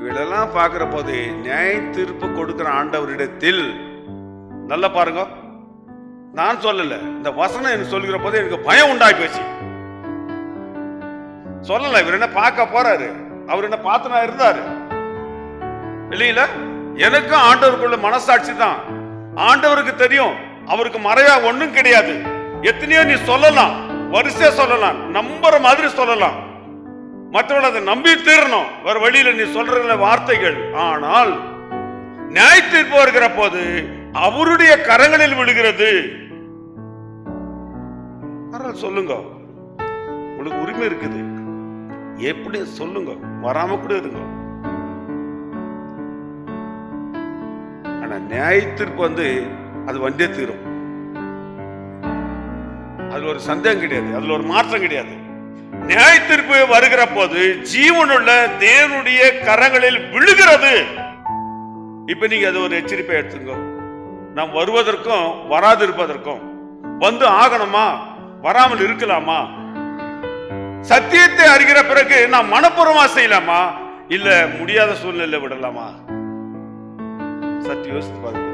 இவளெல்லாம் பார்க்கிற போது நியாய தீர்ப்பு கொடுக்கிற ஆண்டவரிடத்தில் நல்லா பாருங்க, நான் சொல்லல, இந்த வசனம் எனக்கு சொல்லுகிற போது எனக்கு பயம் உண்டாகி போச்சு. சொல்லல, இவர் என்ன பார்க்க போறாரு, அவர் என்ன பார்த்துனா இருந்தாரு இல்லையில. எனக்கும் ஆண்டவருக்குள்ள மனசாட்சி தான். ஆண்டவருக்கு தெரியும், அவருக்கு மறைவா ஒண்ணும் கிடையாது. எத்தனையோ நீ சொல்லலாம், வரிசையா சொல்லலாம், நம்புற மாதிரி சொல்லலாம், மற்றவர்கள் அதை நம்பி தீரணும், வேற வழியில நீ சொல்ற வார்த்தைகள். ஆனால் நியாய தீர்ப்பு வருகிற போது அவருடைய கரங்களில் விழுகிறது. சொல்லுங்க, உங்களுக்கு உரிமை இருக்குது, எப்படி சொல்லுங்க, வராம கூட இருங்க. ஆனா நியாய தீர்ப்பு அது வந்தே தீரும். அதுல ஒரு சந்தேகம் கிடையாது, அதுல ஒரு மாற்றம் கிடையாது. நியாய தீர்ப்பு வருகிற போது ஜீவனுள்ள தேவனுடைய கரங்களில் விழுகிறது. இப்ப நீங்க அது ஒரு எச்சரிப்பை எடுத்துங்க. நாம் வருவதற்கும் வராது இருப்பதற்கும், வந்து ஆகணுமா வராமல் இருக்கலாமா, சத்தியத்தை அறிகிற பிறகு நாம் மனப்பூர்வமா செய்யலாமா, இல்ல முடியாத சூழ்நிலை விடலாமா? சற்று யோசித்து பாருங்க.